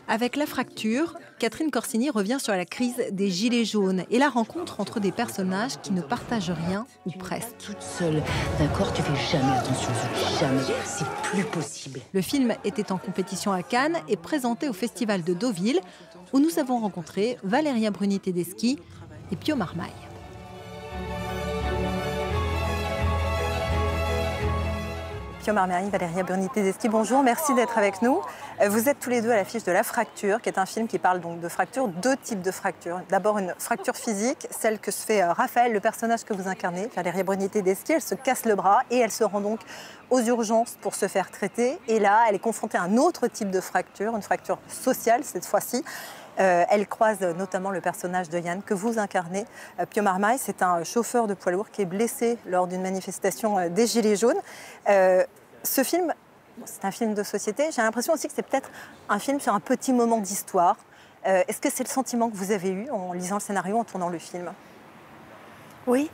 Avec La Fracture, Catherine Corsini revient sur la crise des Gilets jaunes et la rencontre entre des personnages qui ne partagent rien, ou presque. Toute seule, d'accord? Tu fais jamais attention aux autres, jamais. C'est plus possible. Le film était en compétition à Cannes et présenté au Festival de Deauville, où nous avons rencontré Valeria Bruni-Tedeschi et Pio Marmaille. Pio Marmaille, Valeria Bruni-Tedeschi, bonjour, merci d'être avec nous. Vous êtes tous les deux à l'affiche de La Fracture, qui est un film qui parle donc de fractures, deux types de fractures. D'abord une fracture physique, celle que se fait Raphaël, le personnage que vous incarnez, Valeria Bruni-Tedeschi. Elle se casse le bras et elle se rend donc aux urgences pour se faire traiter. Et là, elle est confrontée à un autre type de fracture, une fracture sociale cette fois-ci. Elle croise notamment le personnage de Yann que vous incarnez. Pio Marmaille, c'est un chauffeur de poids lourd qui est blessé lors d'une manifestation des Gilets jaunes. Ce film, c'est un film de société. J'ai l'impression aussi que c'est peut-être un film sur un petit moment d'histoire. Est-ce que c'est le sentiment que vous avez eu en lisant le scénario, en tournant le film? Oui,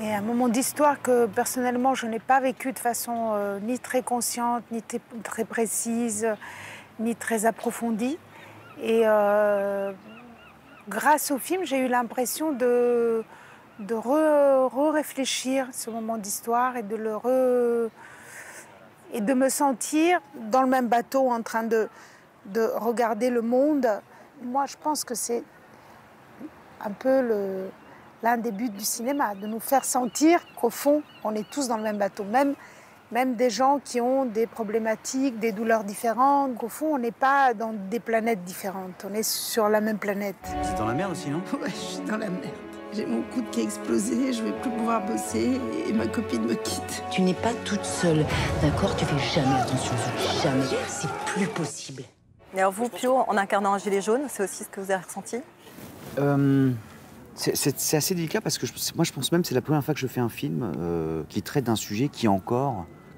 et un moment d'histoire que personnellement je n'ai pas vécu de façon ni très consciente, ni très précise, ni très approfondie. Et grâce au film, j'ai eu l'impression de réfléchir ce moment d'histoire et et de me sentir dans le même bateau en train de regarder le monde. Moi, je pense que c'est un peu l'un des buts du cinéma, de nous faire sentir qu'au fond, on est tous dans le même bateau. Même des gens qui ont des problématiques, des douleurs différentes. Qu'au fond, on n'est pas dans des planètes différentes. On est sur la même planète. Vous êtes dans la merde aussi, non? Ouais, je suis dans la merde. J'ai mon coude qui a explosé, je vais plus pouvoir bosser et ma copine me quitte. Tu n'es pas toute seule, d'accord? Tu fais jamais attention aux autres, jamais. C'est plus possible. Et alors vous, Pio, en incarnant un gilet jaune, c'est aussi ce que vous avez ressenti? C'est assez délicat parce que moi je pense même que c'est la première fois que je fais un film qui traite d'un sujet qui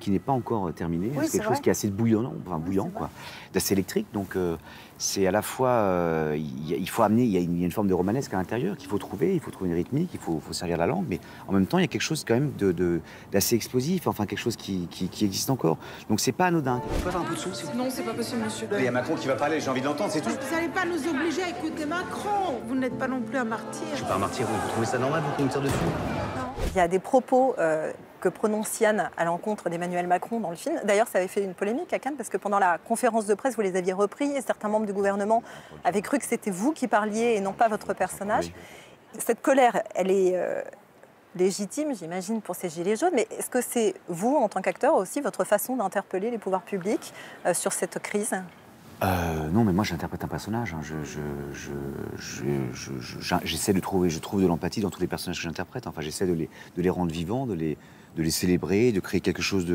n'est pas encore terminé. Oui, c'est quelque chose qui est assez bouillant, quoi, d'assez électrique. Donc c'est à la fois, il faut amener, il y a une forme de romanesque à l'intérieur qu'il faut trouver, une rythmique, il faut servir la langue, mais en même temps il y a quelque chose quand même d'assez explosif, enfin quelque chose qui existe encore. Donc c'est pas anodin. On peut avoir un peu de son, s'il vous plaît? Non, c'est pas possible, monsieur. Il y a Macron qui va parler, j'ai envie de l'entendre, c'est tout. Vous n'allez pas nous obliger à écouter Macron. Vous n'êtes pas non plus un martyr. Je suis pas un martyr, vous trouvez ça normal, vous qu'on me tire dessus? Il y a des propos que prononce Yann à l'encontre d'Emmanuel Macron dans le film. D'ailleurs, ça avait fait une polémique à Cannes parce que pendant la conférence de presse, vous les aviez repris et certains membres du gouvernement avaient cru que c'était vous qui parliez et non pas votre personnage. Oui. Cette colère, elle est légitime, j'imagine, pour ces gilets jaunes, mais est-ce que c'est vous, en tant qu'acteur, aussi votre façon d'interpeller les pouvoirs publics sur cette crise? Non, mais moi j'interprète un personnage. Hein. J'essaie de trouver, je trouve de l'empathie dans tous les personnages que j'interprète. Enfin, j'essaie de les rendre vivants, de les célébrer, de créer quelque chose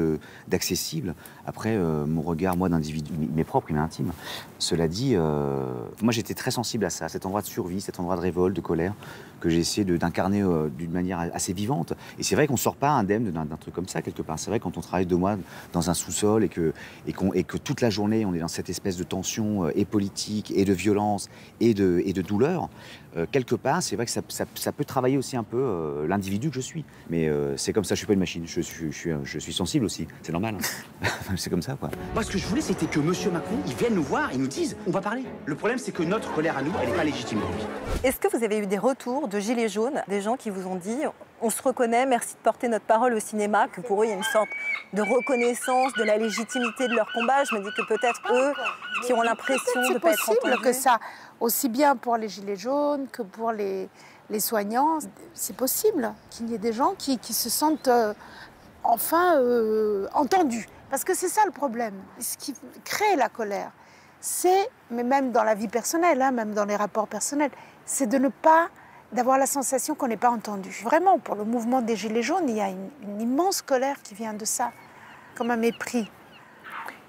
d'accessible. Après, mon regard, moi, d'individu, mes propres, il m'est intime. Cela dit, moi j'étais très sensible à ça, cet endroit de survie, cet endroit de révolte, de colère, que j'ai essayé d'incarner d'une manière assez vivante. Et c'est vrai qu'on ne sort pas indemne d'un truc comme ça, quelque part. C'est vrai quand on travaille 2 mois dans un sous-sol et que toute la journée, on est dans cette espèce de tension et politique, et de violence, et de douleur, quelque part, c'est vrai que ça peut travailler aussi un peu l'individu que je suis. Mais c'est comme ça, je suis pas une machine, je suis sensible aussi, c'est normal. C'est comme ça, quoi. Moi, ce que je voulais, c'était que Monsieur Macron, il vienne nous voir et nous dise, on va parler. Le problème, c'est que notre colère à nous, elle n'est pas légitime pour lui. Est-ce que vous avez eu des retours de gilets jaunes, des gens qui vous ont dit « on se reconnaît, merci de porter notre parole au cinéma », que pour eux, il y a une sorte de reconnaissance de la légitimité de leur combat? Je me dis que peut-être eux, qui ont l'impression de ne pas être entendus... C'est possible que ça, aussi bien pour les gilets jaunes que pour les soignants, c'est possible qu'il y ait des gens qui se sentent enfin entendus. Parce que c'est ça le problème. Ce qui crée la colère, c'est, mais même dans la vie personnelle, hein, même dans les rapports personnels, c'est d'avoir la sensation qu'on n'est pas entendu. Vraiment, pour le mouvement des Gilets jaunes, il y a une immense colère qui vient de ça, comme un mépris.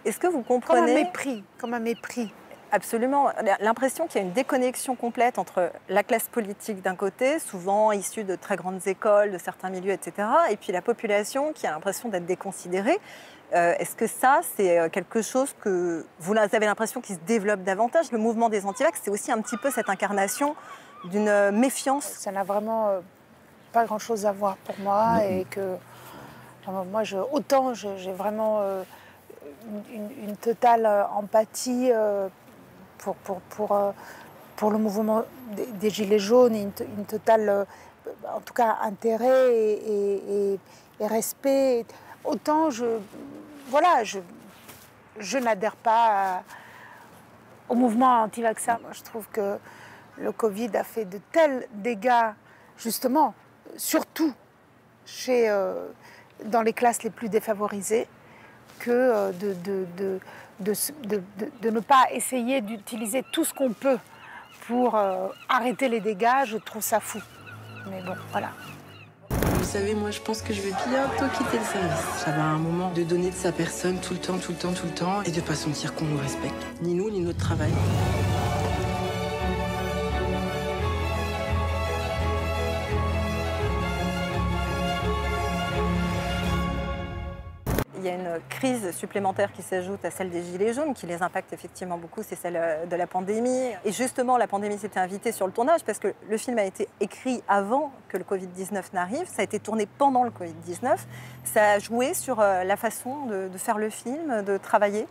Est-ce que vous comprenez... Comme un mépris. Absolument. L'impression qu'il y a une déconnexion complète entre la classe politique d'un côté, souvent issue de très grandes écoles, de certains milieux, etc., et puis la population qui a l'impression d'être déconsidérée. Est-ce que ça, c'est quelque chose que vous avez l'impression qui se développe davantage? Le mouvement des antivax, c'est aussi un petit peu cette incarnation d'une méfiance. Ça n'a vraiment pas grand-chose à voir pour moi et que moi, autant j'ai vraiment une totale empathie pour le mouvement des Gilets jaunes, une totale, en tout cas, intérêt et respect. Autant je n'adhère pas au mouvement anti-vaccin. Je trouve que le Covid a fait de tels dégâts, justement, surtout dans les classes les plus défavorisées, que de ne pas essayer d'utiliser tout ce qu'on peut pour arrêter les dégâts, je trouve ça fou. Mais bon, voilà. Vous savez, moi, je pense que je vais bientôt quitter le service. Ça va à un moment de donner de sa personne tout le temps, et de pas sentir qu'on nous respecte. Ni nous, ni notre travail. Il y a une crise supplémentaire qui s'ajoute à celle des Gilets jaunes, qui les impacte effectivement beaucoup, c'est celle de la pandémie. Et justement, la pandémie s'était invitée sur le tournage parce que le film a été écrit avant que le Covid-19 n'arrive, ça a été tourné pendant le Covid-19. Ça a joué sur la façon de faire le film, de travailler.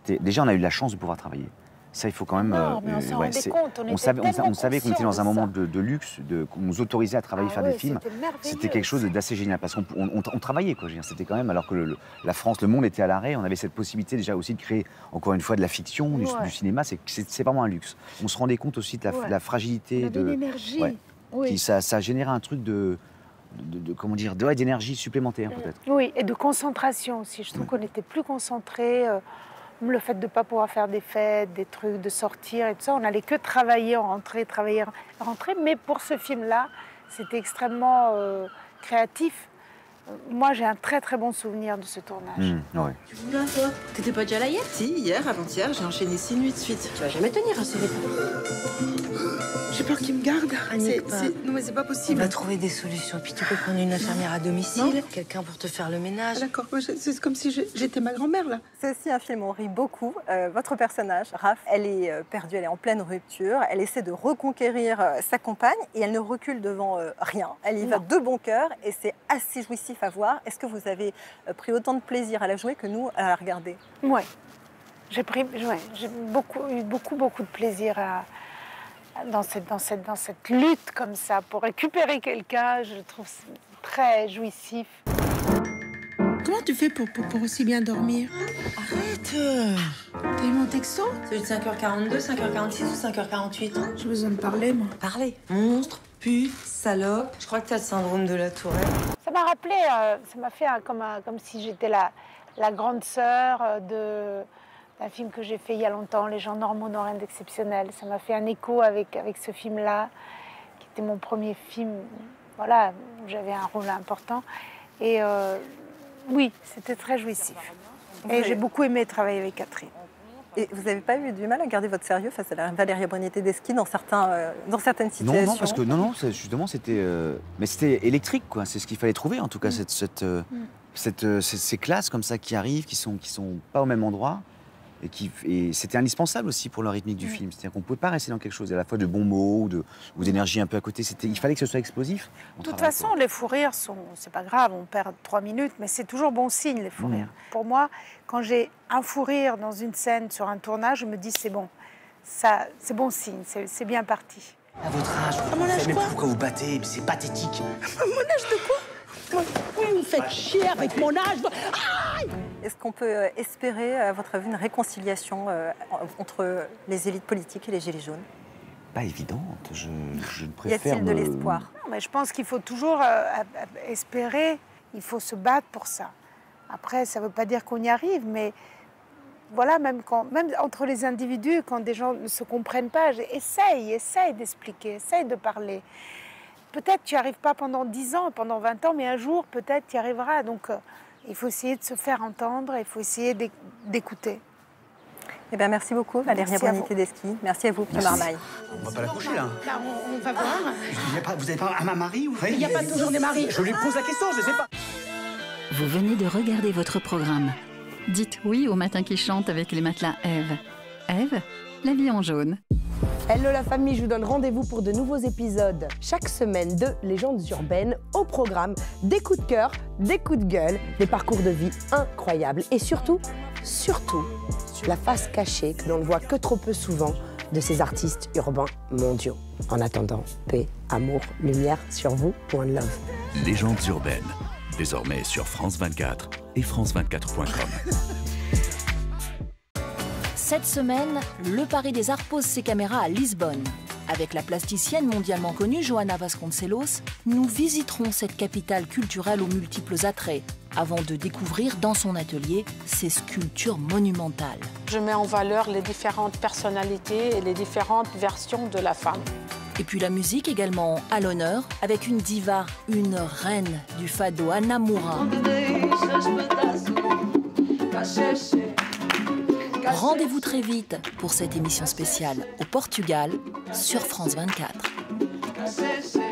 Déjà, on a eu la chance de pouvoir travailler. Ça, il faut quand même. Non, mais on s'en rendait compte, on savait qu'on était dans un moment de luxe, qu'on nous autorisait à travailler, faire des films. C'était quelque chose d'assez génial parce qu'on travaillait, quoi. C'était quand même, alors que la France, le monde était à l'arrêt, on avait cette possibilité déjà aussi de créer, encore une fois, de la fiction, du cinéma. C'est vraiment un luxe. On se rendait compte aussi de la fragilité. De l'énergie. Oui. Ça générait un truc comment dire, d'énergie supplémentaire, peut-être. Oui, et de concentration aussi. Je trouve qu'on était plus concentrés. Le fait de ne pas pouvoir faire des fêtes, des trucs, de sortir et tout ça, on n'allait que travailler, rentrer. Mais pour ce film-là, c'était extrêmement créatif. Moi, j'ai un très très bon souvenir de ce tournage. Ouais. Tu voulais là, toi? T'étais pas déjà là hier? Si, hier, avant-hier, j'ai enchaîné 6 nuits de suite. Tu vas jamais tenir à ce rythme. J'ai peur qu'il me garde. Panique pas. Non, mais c'est pas On possible. va trouver des solutions. Puis tu peux prendre une infirmière à domicile, quelqu'un pour te faire le ménage. D'accord, c'est comme si j'étais ma grand-mère, là. C'est aussi un film où on rit beaucoup. Votre personnage, Raph, elle est perdue, elle est en pleine rupture. Elle essaie de reconquérir sa compagne et elle ne recule devant rien. Elle y va de bon cœur et c'est assez jouissif à voir. Est-ce que vous avez pris autant de plaisir à la jouer que nous à la regarder? Oui. J'ai eu beaucoup de plaisir dans cette lutte comme ça pour récupérer quelqu'un. Je trouve très jouissif. Comment tu fais pour aussi bien dormir? Arrête! T'as eu mon texto? Celui de 5h42, 5h46 ou 5h48? J'ai besoin de parler, moi. Parlez. Monstre, pute, salope. Je crois que t'as le syndrome de la tourette. Ça m'a rappelé, ça m'a fait comme si j'étais la grande sœur d'un film que j'ai fait il y a longtemps, Les gens normaux n'ont rien d'exceptionnel. Ça m'a fait un écho avec ce film-là, qui était mon premier film, voilà, où j'avais un rôle important. Et oui, c'était très jouissif. Et j'ai beaucoup aimé travailler avec Catherine. Et vous n'avez pas eu du mal à garder votre sérieux face à la Valéria Bruni Tedeschi dans certaines situations? Non, parce que justement, c'était électrique, quoi. C'est ce qu'il fallait trouver, en tout cas, ces classes comme ça qui arrivent, qui sont pas au même endroit. Et c'était indispensable aussi pour la rythmique du film. C'est-à-dire qu'on ne pouvait pas rester dans quelque chose à la fois de bons mots ou d'énergie un peu à côté. Il fallait que ce soit explosif. De toute façon, les fous rires, c'est pas grave, on perd 3 minutes, mais c'est toujours bon signe, les fous rires. Pour moi, quand j'ai un fou rire dans une scène, sur un tournage, je me dis c'est bon. Ça, c'est bon signe, c'est bien parti. À votre âge, mon âge, quoi? pourquoi vous battez? C'est pathétique. Mon âge de quoi? Oui, vous faites chier avec mon âge. Est-ce qu'on peut espérer, à votre avis, une réconciliation entre les élites politiques et les Gilets jaunes? Pas évidente. Je Y préfère. a-t-il de l'espoir? Mais je pense qu'il faut toujours espérer, il faut se battre pour ça. Après, ça ne veut pas dire qu'on y arrive, mais voilà, même entre les individus, quand des gens ne se comprennent pas, essaye d'expliquer, essaye de parler. Peut-être tu n'y arrives pas pendant 10 ans, pendant 20 ans, mais un jour, peut-être tu y arriveras. Donc, il faut essayer de se faire entendre, il faut essayer d'écouter. Eh bien, merci beaucoup, Valéria Bruni Tedeschi. Merci à vous, Pierre Marmaille. On va pas la coucher, là. Là, on va voir. Vous n'avez pas un mari ou... Il n'y a pas toujours des maris. Je lui pose la question, je sais pas. Vous venez de regarder votre programme. Dites oui au matin qui chante avec les matelas Ève. Ève, la vie en jaune. Hello la famille, je vous donne rendez-vous pour de nouveaux épisodes chaque semaine de Légendes urbaines, au programme des coups de cœur, des coups de gueule, des parcours de vie incroyables et surtout surtout la face cachée que l'on ne voit que trop peu souvent de ces artistes urbains mondiaux. En attendant, paix, amour, lumière sur vous, One Love. Légendes urbaines, désormais sur France 24 et France24.com. Cette semaine, le Paris des Arts pose ses caméras à Lisbonne. Avec la plasticienne mondialement connue Joana Vasconcelos, nous visiterons cette capitale culturelle aux multiples attraits, avant de découvrir dans son atelier ses sculptures monumentales. Je mets en valeur les différentes personnalités et les différentes versions de la femme. Et puis la musique également à l'honneur, avec une diva, une reine du fado, Ana Moura. Rendez-vous très vite pour cette émission spéciale au Portugal sur France 24.